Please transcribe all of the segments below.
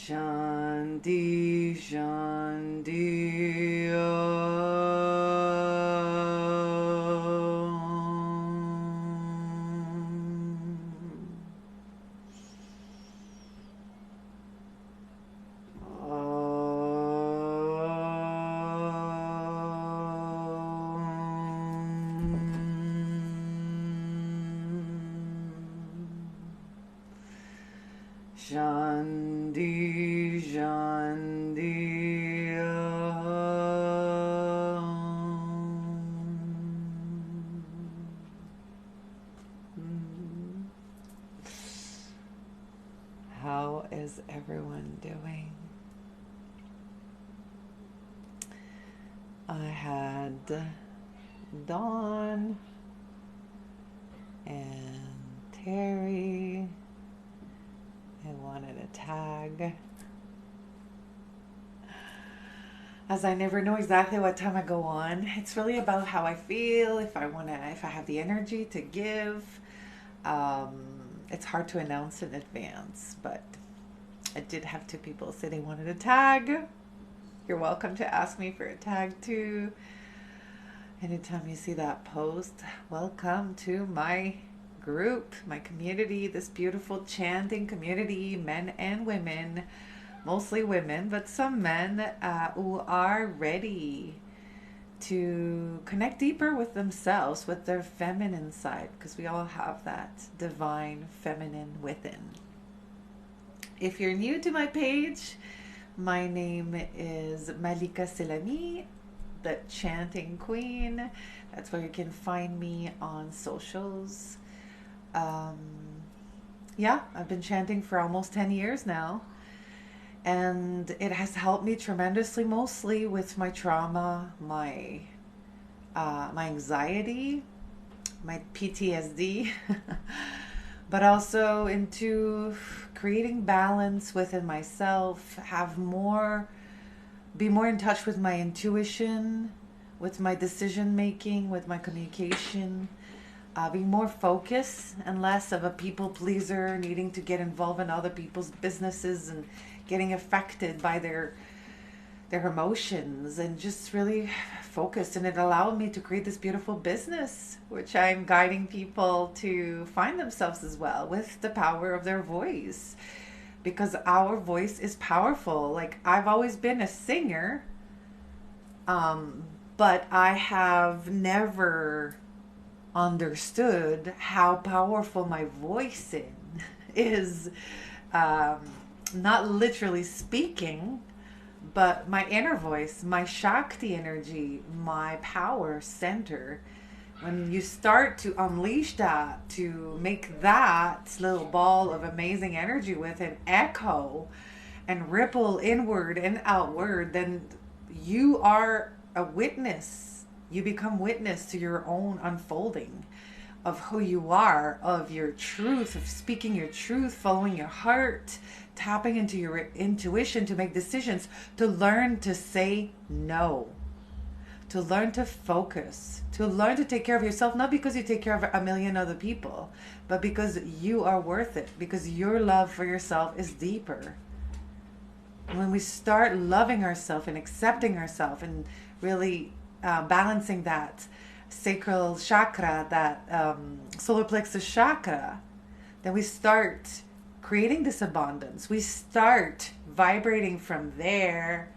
Shanti Shanti Shanti Shanti How is everyone doing? I had Dawn and Terry. I wanted a tag, as I never know exactly what time I go on. It's really about how I feel, if I have the energy to give. It's hard to announce in advance, but I did have 2 people say they wanted a tag. You're welcome to ask me for a tag too. Anytime you see that post, welcome to my group, my community, this beautiful chanting community, men and women, mostly women, but some men who are ready to connect deeper with themselves, with their feminine side, because we all have that divine feminine within. If you're new to my page, my name is Malika Selami, the Chanting Queen. That's where you can find me on socials. I've been chanting for almost 10 years now, and it has helped me tremendously, mostly with my trauma, my anxiety, my PTSD, but also into creating balance within myself, be more in touch with my intuition, with my decision making, with my communication. Be more focused and less of a people pleaser, needing to get involved in other people's businesses and getting affected by their emotions, and just really focused. And it allowed me to create this beautiful business, which I'm guiding people to find themselves as well with the power of their voice, because our voice is powerful. Like, I've always been a singer, but I have never understood how powerful my voice is, not literally speaking, but my inner voice, my Shakti energy, my power center. When you start to unleash that, to make that little ball of amazing energy with an echo and ripple inward and outward, then you are a witness. You become witness to your own unfolding of who you are, of your truth, of speaking your truth, following your heart, tapping into your intuition to make decisions, to learn to say no, to learn to focus, to learn to take care of yourself, not because you take care of a million other people, but because you are worth it, because your love for yourself is deeper. When we start loving ourselves and accepting ourselves and really balancing that sacral chakra, that solar plexus chakra, then we start creating this abundance. We start vibrating from there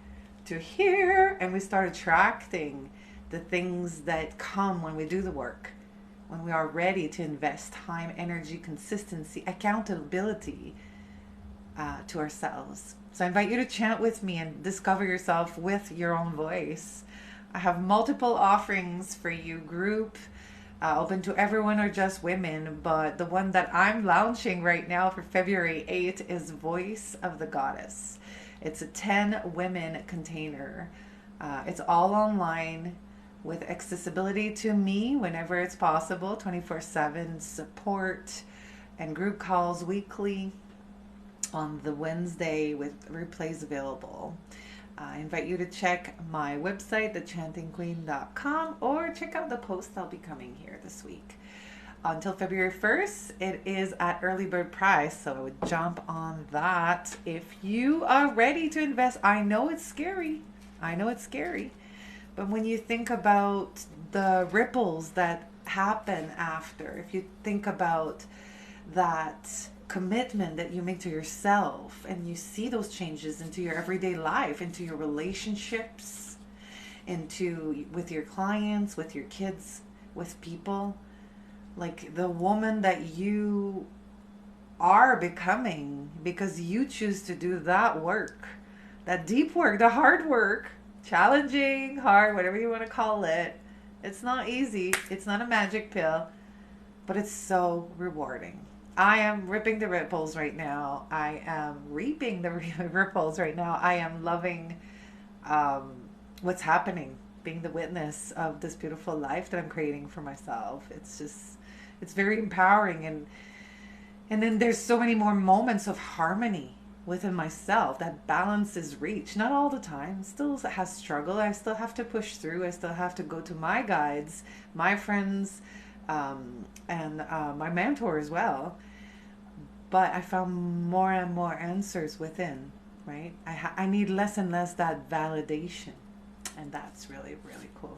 to here, and we start attracting the things that come when we do the work, when we are ready to invest time, energy, consistency, accountability to ourselves. So I invite you to chant with me and discover yourself with your own voice. I have multiple offerings for you, group, open to everyone or just women, but the one that I'm launching right now for February 8th is Voice of the Goddess. It's a 10 women container. It's all online with accessibility to me whenever it's possible, 24/7 support and group calls weekly on the Wednesday with replays available. I invite you to check my website, thechantingqueen.com, or check out the post that'll be coming here this week. until February 1st. It is at early bird price, so I would jump on that if you are ready to invest. I know it's scary. I know it's scary. But when you think about the ripples that happen after, if you think about that commitment that you make to yourself and you see those changes into your everyday life, into your relationships, into with your clients, with your kids, with people, like the woman that you are becoming because you choose to do that work, that deep work, the hard work, challenging, hard, whatever you want to call it. It's not easy. It's not a magic pill, but it's so rewarding. I am ripping the ripples right now. I am reaping the ripples right now. I am loving what's happening, being the witness of this beautiful life that I'm creating for myself. It's very empowering. And then there's so many more moments of harmony within myself. That balance is reached. Not all the time. Still has struggle. I still have to push through. I still have to go to my guides, my friends, and my mentor as well. But I found more and more answers within, right? I need less and less that validation. And that's really, really cool.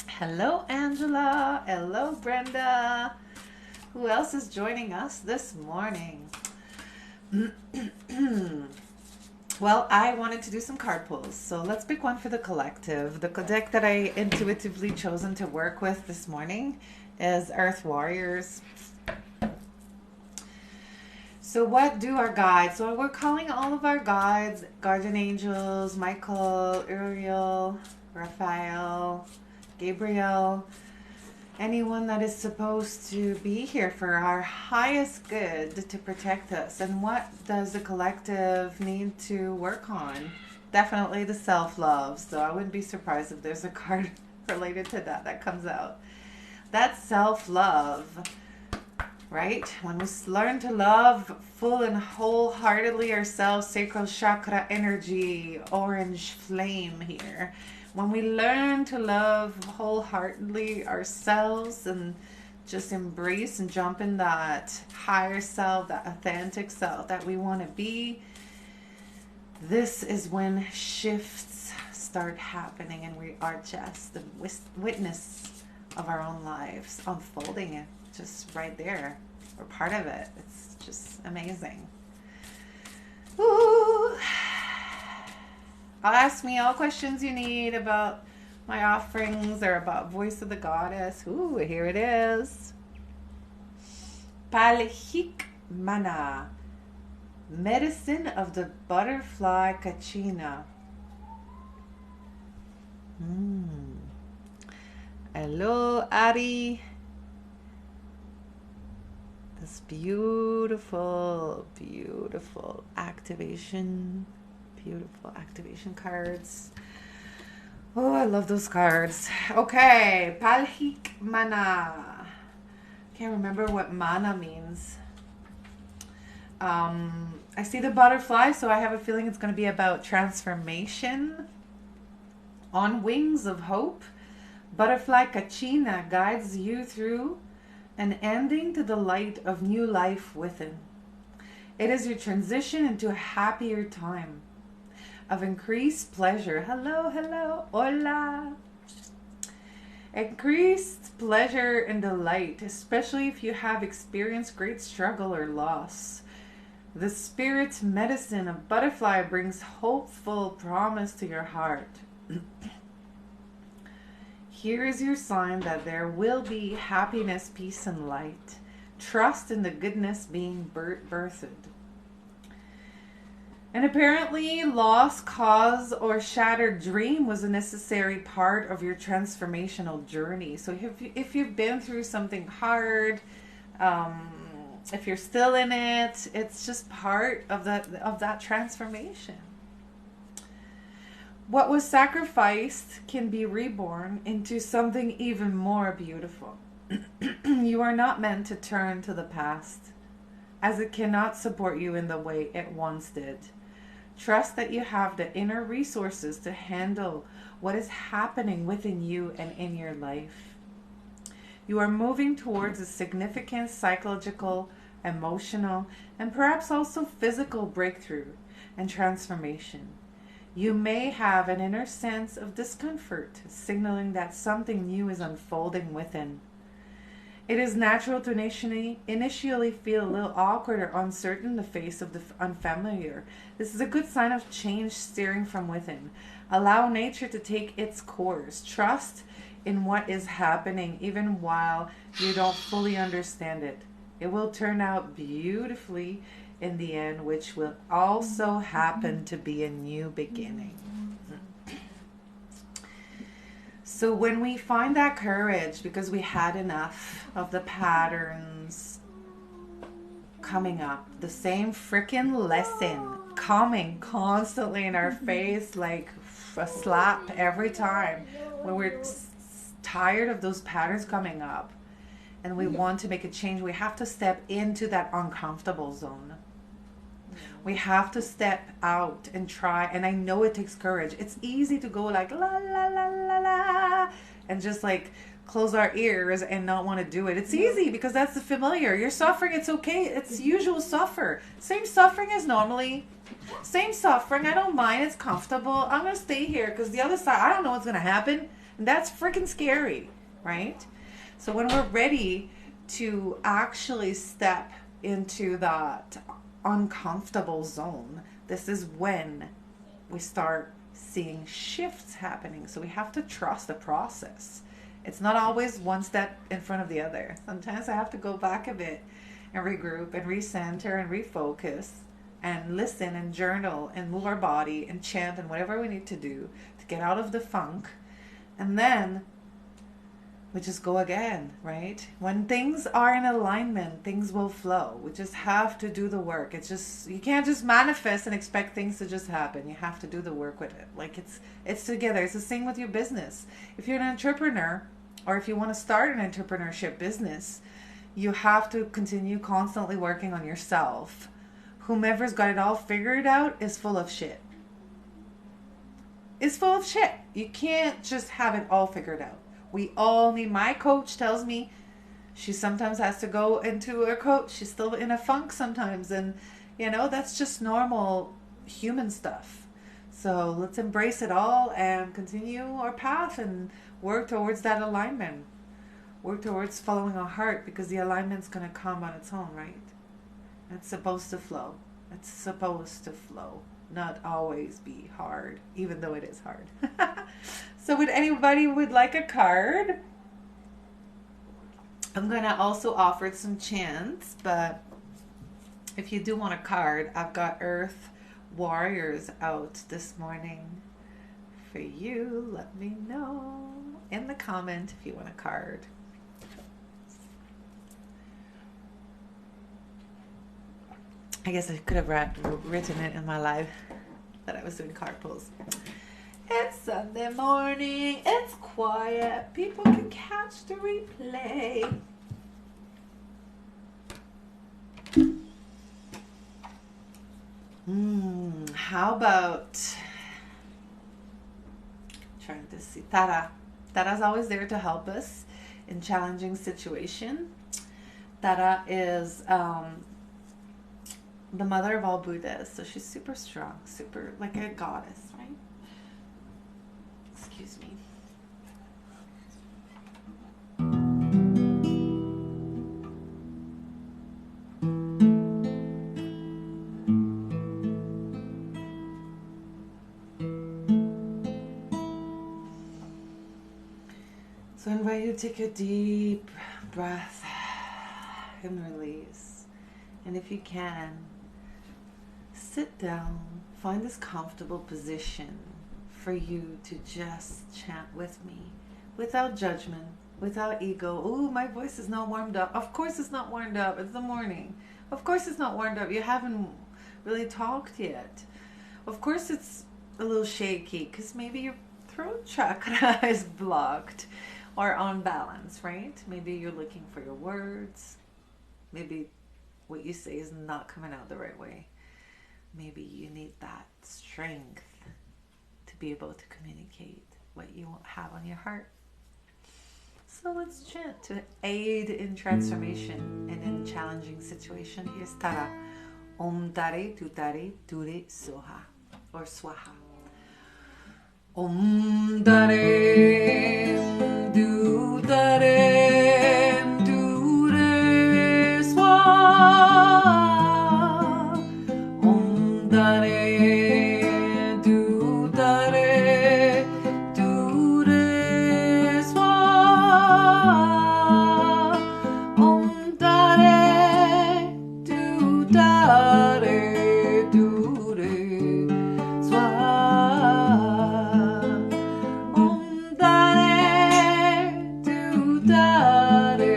Hello, Angela. Hello, Brenda. Who else is joining us this morning? Well, I wanted to do some card pulls. So let's pick one for the collective. The deck that I intuitively chosen to work with this morning is Earth Warriors. So what do our guides? So we're calling all of our guides, guardian angels, Michael, Uriel, Raphael, Gabriel, anyone that is supposed to be here for our highest good to protect us. And what does the collective need to work on? Definitely the self-love. So I wouldn't be surprised if there's a card related to that comes out. That's self-love. Right? When we learn to love full and wholeheartedly ourselves, sacral chakra energy, orange flame here. When we learn to love wholeheartedly ourselves and just embrace and jump in that higher self, that authentic self that we want to be, this is when shifts start happening and we are just the witness of our own lives unfolding it. Just right there. We're part of it. It's just amazing. Ooh. Ask me all questions you need about my offerings or about Voice of the Goddess. Ooh, here it is. Palhik Mana, medicine of the butterfly kachina. Hello, Ari. This beautiful, beautiful activation cards. Oh, I love those cards. Okay, Palhik Mana. Can't remember what mana means. I see the butterfly, so I have a feeling it's going to be about transformation. On wings of hope, butterfly kachina guides you through an ending to the light of new life within. It is your transition into a happier time of increased pleasure. Hello, hello, hola. Increased pleasure and delight, especially if you have experienced great struggle or loss. The spirit's medicine of butterfly brings hopeful promise to your heart. Here is your sign that there will be happiness, peace, and light. Trust in the goodness being birthed. And apparently, loss, cause, or shattered dream was a necessary part of your transformational journey. So if you've been through something hard, if you're still in it, it's just part of that transformation. What was sacrificed can be reborn into something even more beautiful. You are not meant to turn to the past, as it cannot support you in the way it once did. Trust that you have the inner resources to handle what is happening within you and in your life. You are moving towards a significant psychological, emotional, and perhaps also physical breakthrough and transformation. You may have an inner sense of discomfort, signaling that something new is unfolding within. It is natural to initially feel a little awkward or uncertain in the face of the unfamiliar. This is a good sign of change steering from within. Allow nature to take its course. Trust in what is happening even while you don't fully understand it. It will turn out beautifully in the end, which will also happen to be a new beginning. So when we find that courage, because we had enough of the patterns coming up, the same freaking lesson coming constantly in our face like a slap every time, when we're tired of those patterns coming up and we want to make a change, we have to step into that uncomfortable zone. We have to step out and try. And I know it takes courage. It's easy to go like la la la la la and just like close our ears and not want to do it. It's easy because that's the familiar. You're suffering, it's okay. It's usual suffer. Same suffering as normally. Same suffering. I don't mind. It's comfortable. I'm going to stay here because the other side, I don't know what's going to happen. And that's freaking scary, right? So when we're ready to actually step into that uncomfortable zone, this is when we start seeing shifts happening. So we have to trust the process. It's not always one step in front of the other. Sometimes I have to go back a bit and regroup and recenter and refocus and listen and journal and move our body and chant and whatever we need to do to get out of the funk. And then we just go again, right? When things are in alignment, things will flow. We just have to do the work. It's just, you can't just manifest and expect things to just happen. You have to do the work with it. Like it's together. It's the same with your business. If you're an entrepreneur or if you want to start an entrepreneurship business, you have to continue constantly working on yourself. Whomever's got it all figured out is full of shit. It's full of shit. You can't just have it all figured out. We all need, my coach tells me she sometimes has to go into her coach. She's still in a funk sometimes. And, you know, that's just normal human stuff. So let's embrace it all and continue our path and work towards that alignment. Work towards following our heart because the alignment's going to come on its own, right? It's supposed to flow. It's supposed to flow. Not always be hard, even though it is hard. So would anybody would like a card? I'm going to also offer some chants, but if you do want a card, I've got Earth Warriors out this morning for you. Let me know in the comment if you want a card. I guess I could have written it in my live that I was doing card pulls. It's Sunday morning, it's quiet, people can catch the replay. How about trying to see Tara? Tara's always there to help us in challenging situation. Tara is the mother of all Buddhas, so she's super strong, super like a goddess, right? Excuse me. So I invite you to take a deep breath and release. And if you can, sit down, find this comfortable position for you to just chant with me without judgment, without ego. Oh, my voice is not warmed up. Of course it's not warmed up. It's the morning. Of course it's not warmed up. You haven't really talked yet. Of course it's a little shaky because maybe your throat chakra is blocked or unbalanced, right? Maybe you're looking for your words. Maybe what you say is not coming out the right way. Maybe you need that strength to be able to communicate what you have on your heart. So let's chant to aid in transformation and in challenging situation. Here's Tara. Om Tare Tutare Ture Soha or Swaha. Om Tare Tutare Ture Swaha. Om Tare Tutare Ture Swaha. Om Tare Tutare Ture Swaha. Om Tare Tutare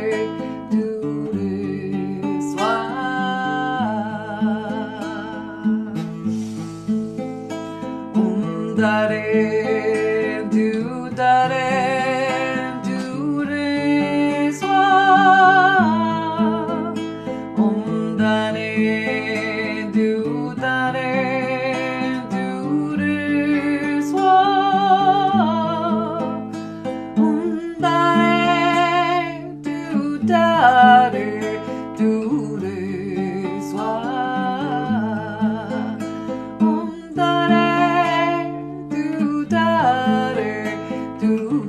Ture Swaha. Om Tare Tutare Ture Swaha. Om Tare Tutare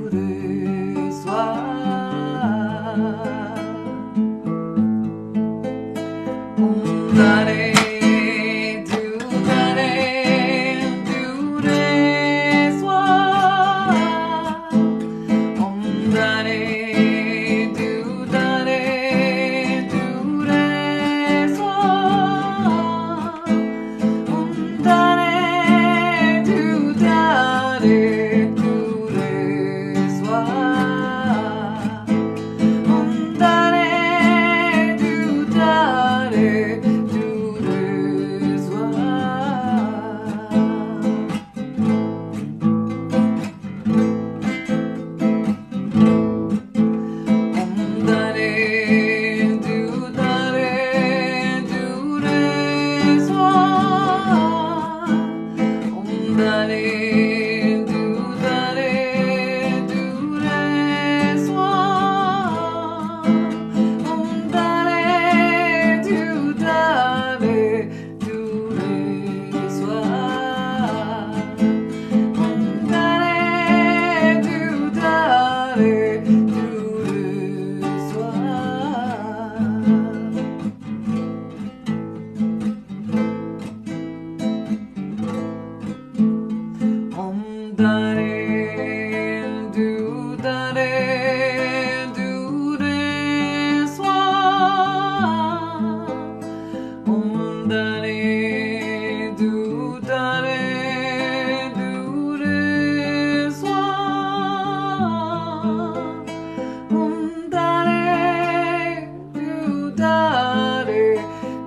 Ture Swaha. Om Tare Tutare Ture Swaha. Om Tare Tutare Ture Swaha. Om Tare Tutare Ture Swaha. Om Tare Tutare Ture Swaha. Om Tare Tutare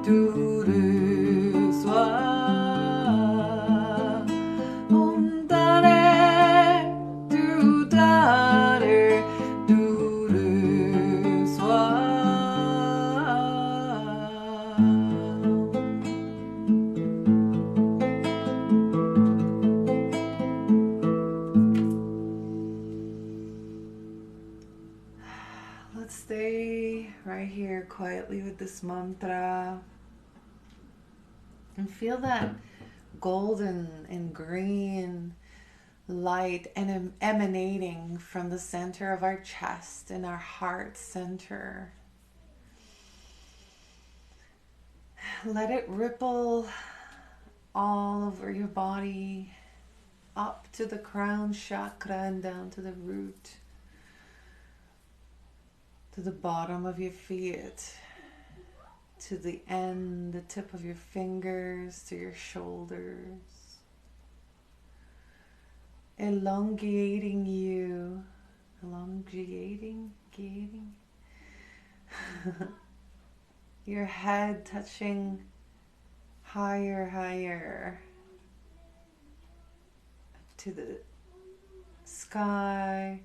Ture Swaha. Om Tare Tutare Ture Let's stay right here quietly with this mantra and feel that golden and green light and emanating from the center of our chest and our heart center. Let it ripple all over your body, up to the crown chakra and down to the root, to the bottom of your feet, to the end, the tip of your fingers, to your shoulders. Elongating you, elongating. Your head touching higher to the sky,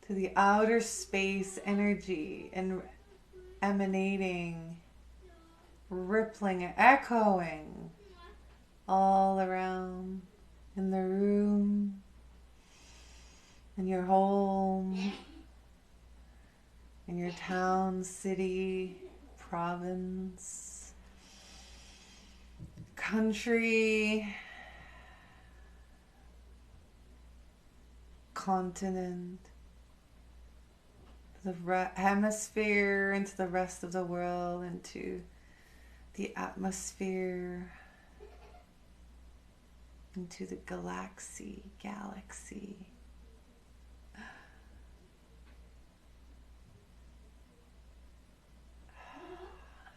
to the outer space energy, and emanating, rippling, echoing all around in the room, in your home, in your town, city, province, country, continent, the hemisphere, into the rest of the world, into the atmosphere, into the galaxy.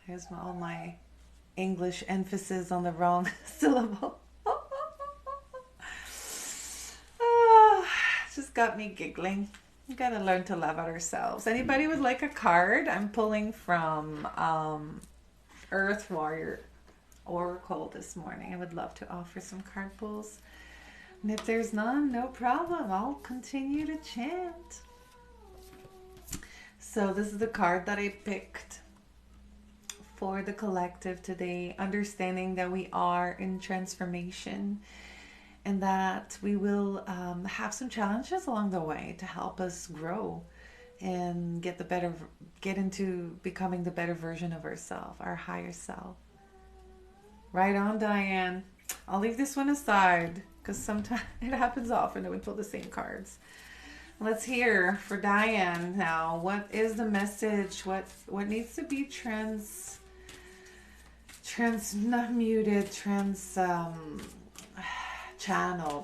Here's all my English emphasis on the wrong syllable. Just got me giggling. We gotta learn to laugh at ourselves. Anybody would like a card? I'm pulling from Earth Warrior Oracle this morning. I would love to offer some card pulls. And if there's none, no problem. I'll continue to chant. So this is the card that I picked for the collective today. Understanding that we are in transformation and that we will have some challenges along the way to help us grow and get into becoming the better version of ourselves, our higher self. Right on, Diane. I'll leave this one aside because sometimes it happens often that we pull the same cards. Let's hear for Diane now. What is the message? What needs to be channeled?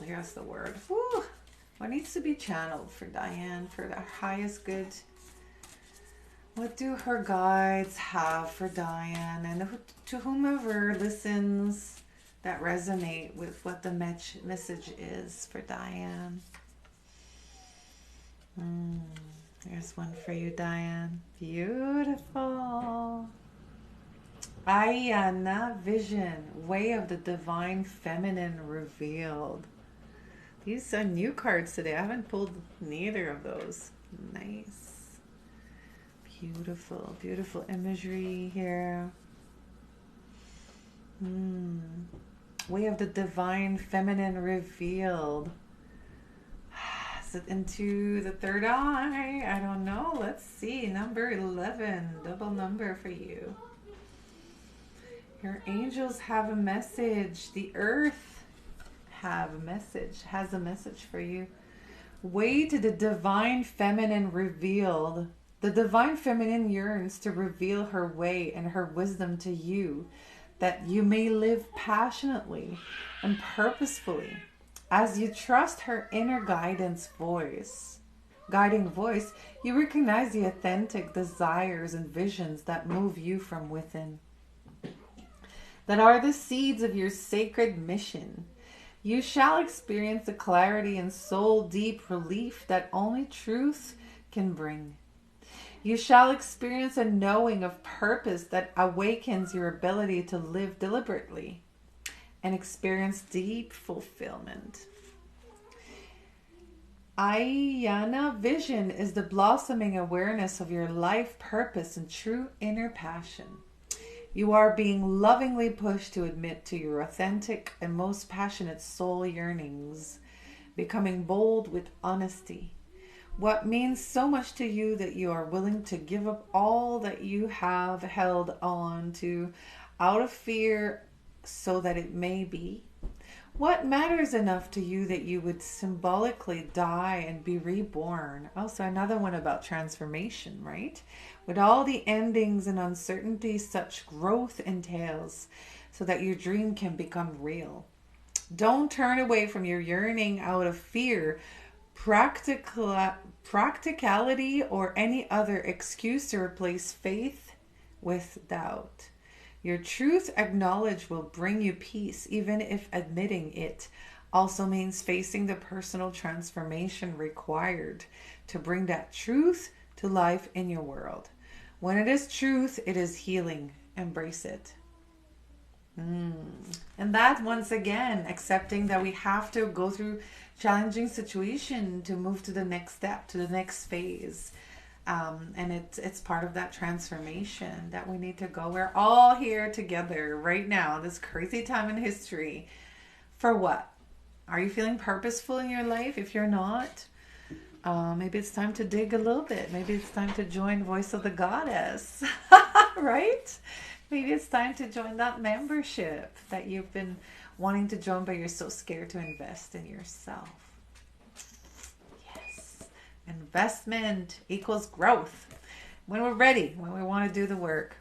Here's the word. Woo. What needs to be channeled for Diane for the highest good? What do her guides have for Diane, and to whomever listens that resonate with what the message is for Diane? There's one for you, Diane. Beautiful. Ayana Vision, Way of the Divine Feminine Revealed. These are new cards today. I haven't pulled neither of those. Nice. Beautiful, beautiful imagery here. Way of the Divine Feminine Revealed. Is it into the third eye? I don't know. Let's see. Number 11. Double number for you. Your angels have a message. The earth has a message for you. Way to the Divine Feminine Revealed. The Divine Feminine yearns to reveal her way and her wisdom to you, that you may live passionately and purposefully. As you trust her inner guiding voice, you recognize the authentic desires and visions that move you from within, that are the seeds of your sacred mission. You shall experience the clarity and soul deep relief that only truth can bring. You shall experience a knowing of purpose that awakens your ability to live deliberately and experience deep fulfillment. Ayana Vision is the blossoming awareness of your life purpose and true inner passion. You are being lovingly pushed to admit to your authentic and most passionate soul yearnings, becoming bold with honesty. What means so much to you that you are willing to give up all that you have held on to out of fear so that it may be? What matters enough to you that you would symbolically die and be reborn? Also, another one about transformation, right? With all the endings and uncertainties such growth entails, so that your dream can become real. Don't turn away from your yearning out of fear, practicality, or any other excuse to replace faith with doubt. Your truth acknowledged will bring you peace, even if admitting it also means facing the personal transformation required to bring that truth to life in your world. When it is truth, it is healing. Embrace it. And that, once again, accepting that we have to go through challenging situation to move to the next step, to the next phase. And it's part of that transformation that we need to go. We're all here together right now, this crazy time in history. For what? Are you feeling purposeful in your life? If you're not, Maybe it's time to dig a little bit. Maybe it's time to join Voice of the Goddess, right? Maybe it's time to join that membership that you've been wanting to join, but you're so scared to invest in yourself. Yes. Investment equals growth. When we're ready, when we want to do the work.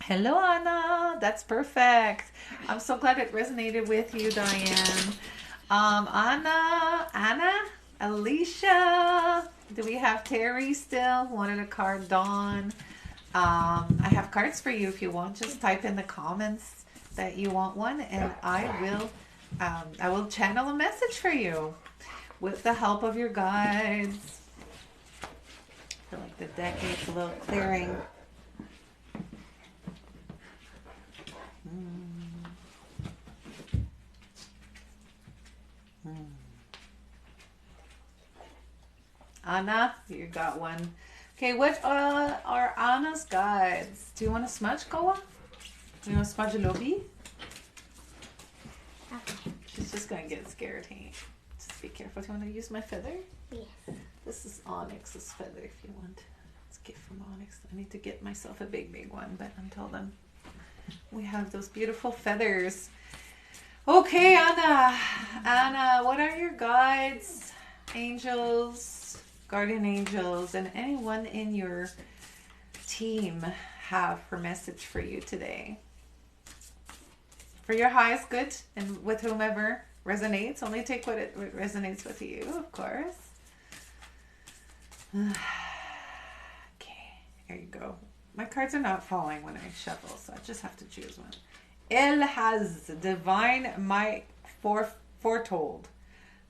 Hello, Anna. That's perfect. I'm so glad it resonated with you, Diane. Anna, Alicia. Do we have Terry still? Wanted a card, Dawn. I have cards for you if you want. Just type in the comments that you want one, and I will channel a message for you with the help of your guides. I feel like the deck needs a little clearing. Anna, you got one. Okay, what are Anna's guides? Do you want to smudge, Koa? Do you want to smudge a lobby? Okay. She's just going to get scared, hey? Just be careful. Do you want to use my feather? Yes. This is Onyx's feather if you want. It's a gift from Onyx. I need to get myself a big one, but until then, we have those beautiful feathers. Okay, Anna. Anna, what are your guides, angels, guardian angels, and anyone in your team have for message for you today? For your highest good and with whomever resonates. Only take what it resonates with you, of course. Okay, here you go. My cards are not falling when I shuffle, so I just have to choose one. El has divine might foretold.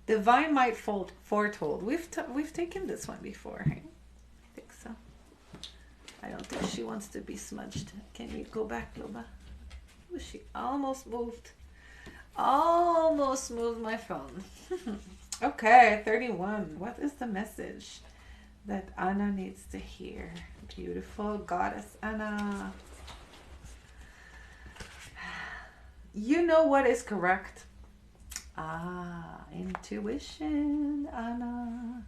Divine might foretold. We've taken this one before, right? I think so. I don't think she wants to be smudged. Can you go back, Loba? Oh, she almost moved. Almost moved my phone. Okay, 31. What is the message that Anna needs to hear? Beautiful goddess Anna. You know what is correct. Intuition, Anna.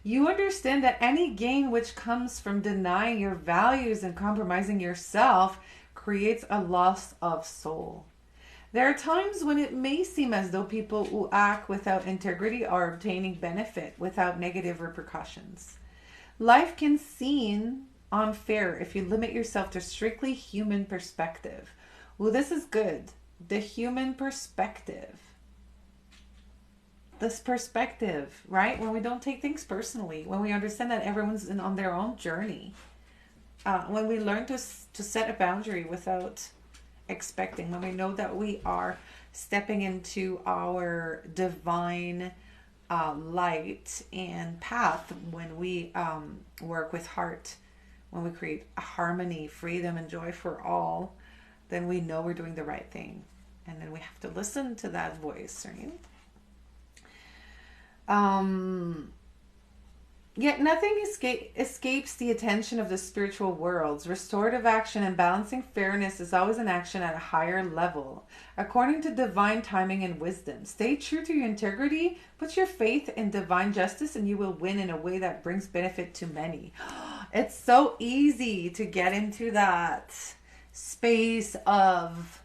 You understand that any gain which comes from denying your values and compromising yourself creates a loss of soul. There are times when it may seem as though people who act without integrity are obtaining benefit without negative repercussions. Life can seem unfair if you limit yourself to strictly human perspective. Well, this is good. The human perspective. This perspective, right? When we don't take things personally, when we understand that everyone's on their own journey, when we learn to set a boundary without expecting, when we know that we are stepping into our divine light and path, when we work with heart, when we create harmony, freedom, and joy for all, then we know we're doing the right thing. And then we have to listen to that voice, right? Yet nothing escapes the attention of the spiritual worlds. Restorative action and balancing fairness is always an action at a higher level, according to divine timing and wisdom. Stay true to your integrity, put your faith in divine justice, and you will win in a way that brings benefit to many. It's so easy to get into that space of,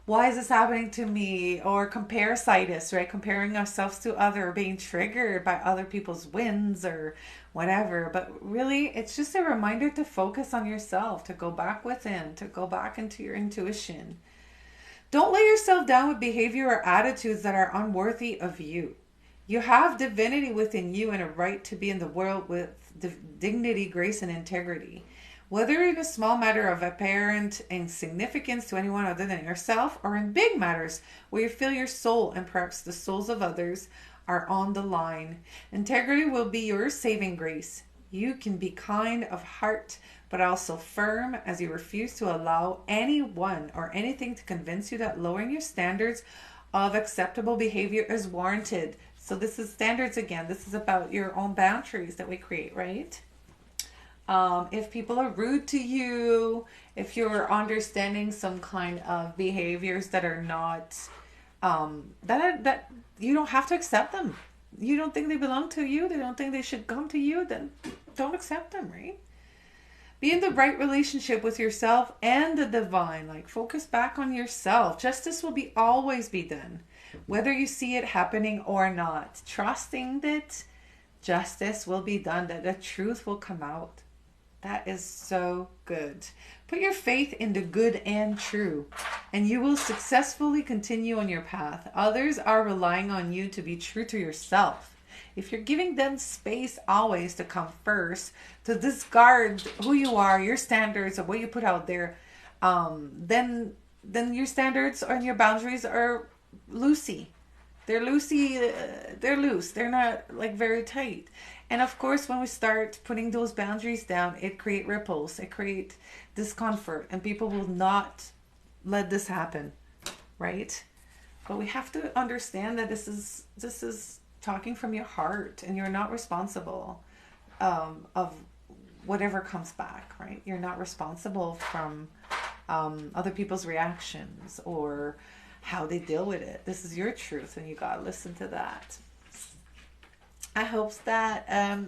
why is this happening to me? Or comparisitis, right? Comparing ourselves to other, being triggered by other people's wins or whatever. But really, it's just a reminder to focus on yourself, to go back within, to go back into your intuition. Don't lay yourself down with behavior or attitudes that are unworthy of you. You have divinity within you and a right to be in the world with dignity, grace, and integrity. Whether in a small matter of apparent insignificance to anyone other than yourself, or in big matters where you feel your soul and perhaps the souls of others are on the line, integrity will be your saving grace. You can be kind of heart, but also firm, as you refuse to allow anyone or anything to convince you that lowering your standards of acceptable behavior is warranted. So this is standards again. This is about your own boundaries that we create, right? If people are rude to you, if you're understanding some kind of behaviors that are not, that you don't have to accept them. you don't think they belong to you, they don't think they should come to you, then don't accept them, right? Be in the right relationship with yourself and the divine. Like, focus back on yourself. Justice will be always be done, whether you see it happening or not. Trusting that justice will be done, that the truth will come out. That is so good. Put your faith in the good and true, and you will successfully continue on your path. Others are relying on you to be true to yourself. If you're giving them space always to come first, to discard who you are, your standards, or what you put out there, then your standards and your boundaries are loosey. They're loosey. They're loose. They're not like very tight. And of course, when we start putting those boundaries down, it creates ripples. It creates discomfort, and people will not let this happen, right? But we have to understand that this is talking from your heart, and you're not responsible of whatever comes back, right? You're not responsible from other people's reactions or how they deal with it. This is your truth, and you gotta listen to that. I hope that I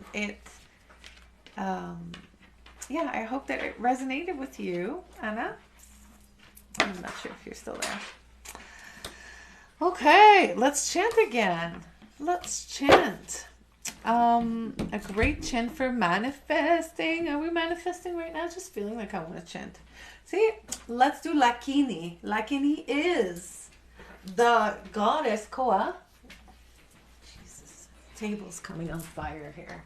hope that it resonated with you, Anna. I'm not sure if you're still there. Okay, let's chant again. Let's chant. A great chant for manifesting. Are we manifesting right now? Just feeling like I want to chant. See, let's do Lakini. Lakini is the goddess Koa. Jesus, table's coming on fire here.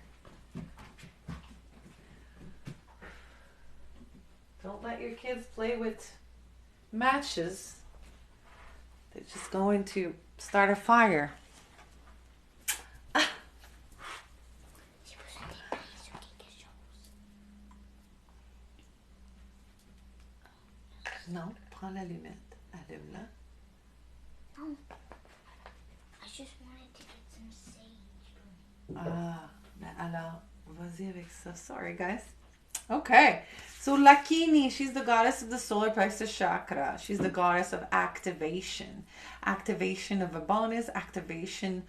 Don't let your kids play with matches. They're just going to start a fire. Non, prends l'allumette. Allume-la. No. I just wanted to get some sage. Alors, vas-y avec ça. Sorry, guys. Okay. So Lakini, she's the goddess of the solar plexus chakra. She's the goddess of activation. Activation of abundance, activation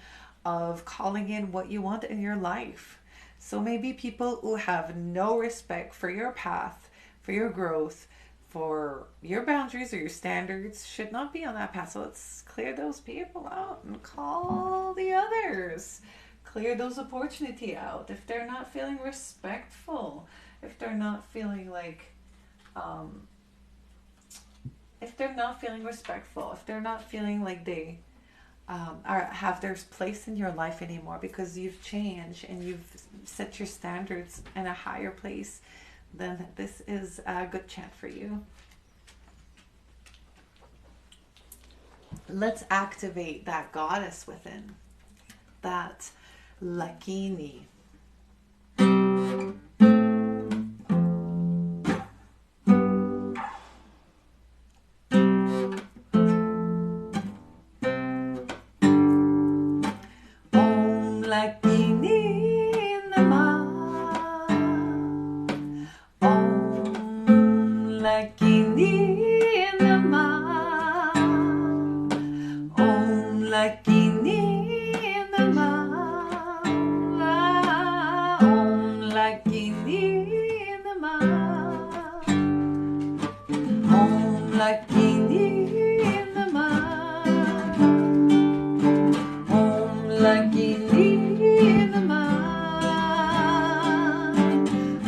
of calling in what you want in your life. So maybe people who have no respect for your path, for your growth, for your boundaries or your standards should not be on that path. So let's clear those people out and call the others. Clear those opportunity out. If they're not feeling respectful, if they're not feeling like, if they're not feeling respectful, if they're not feeling like they have their place in your life anymore because you've changed and you've set your standards in a higher place, then this is a good chant for you. Let's activate that goddess within, that Lakini. Om Lakini Namah. Lakini Namah. Om Lakini Namah. Om Lakini Namah. Om Lakini Namah. Om Lakini Namah.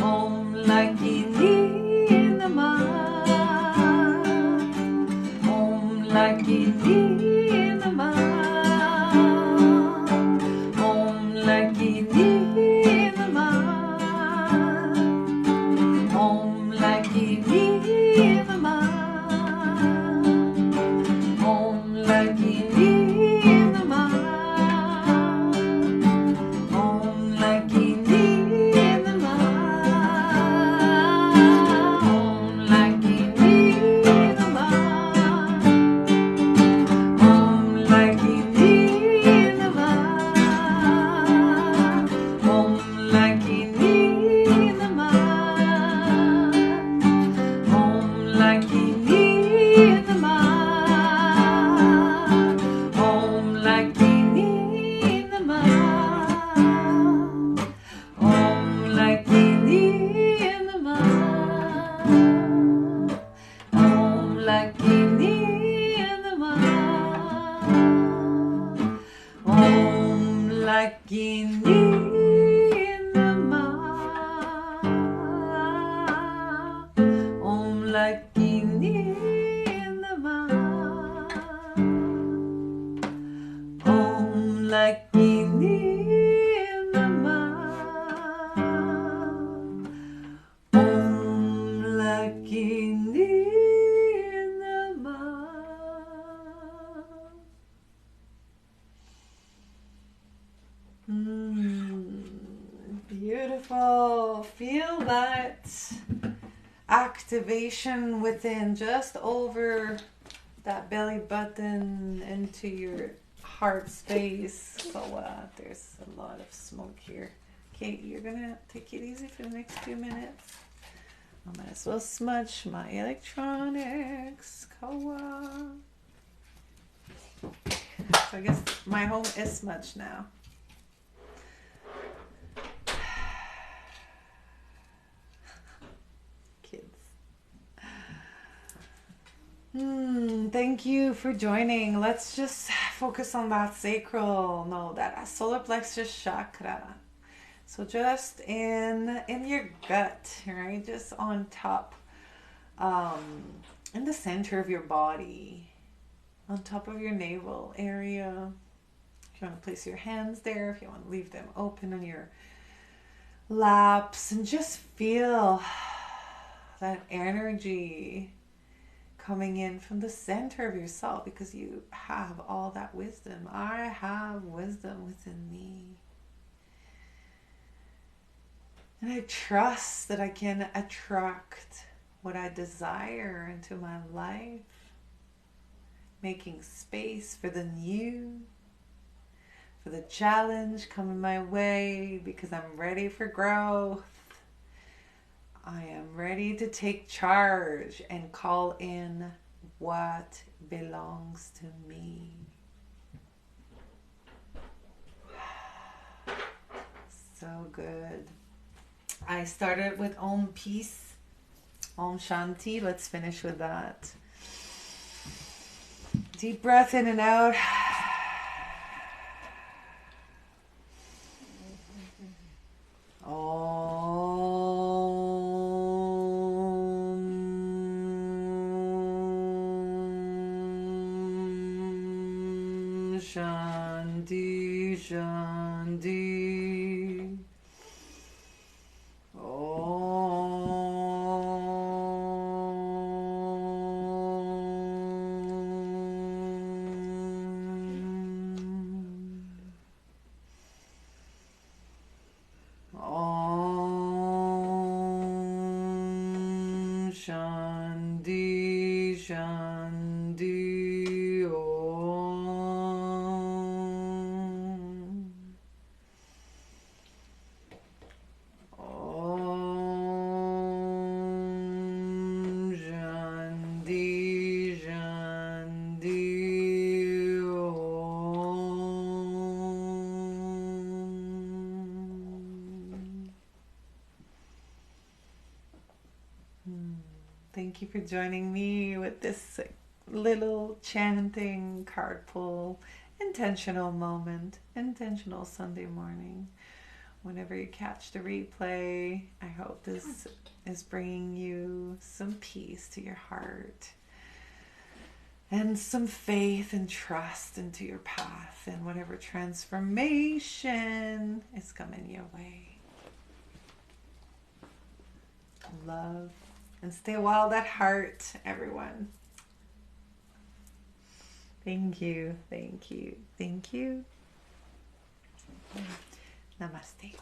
Om Lakini Om Lakini Namah. Om Lakini Namah. So feel that activation within, just over that belly button into your heart space. So there's a lot of smoke here. Okay, you're gonna take it easy for the next few minutes. I might as well smudge my electronics. Kawa. So I guess my home is smudged now. Kids. Thank you for joining. Let's just focus on that sacral. No, that solar plexus chakra. So just in your gut, right? Just on top, in the center of your body, on top of your navel area. If you want to place your hands there, if you want to leave them open on your laps, and just feel that energy coming in from the center of yourself, because you have all that wisdom. I have wisdom within me. And I trust that I can attract what I desire into my life, making space for the new, for the challenge coming my way, because I'm ready for growth. I am ready to take charge and call in what belongs to me. So good. I started with Om Peace, Om Shanti. Let's finish with that. Deep breath in and out. Om Shanti Shanti. Om Shanti Shanti Om. Om Shanti Shanti Om. Thank you for joining me with this little chanting card pull, intentional moment, intentional Sunday morning. Whenever you catch the replay, I hope this is bringing you some peace to your heart and some faith and trust into your path and whatever transformation is coming your way. Love and stay wild at heart, everyone. Thank you, thank you, thank you. Namaste.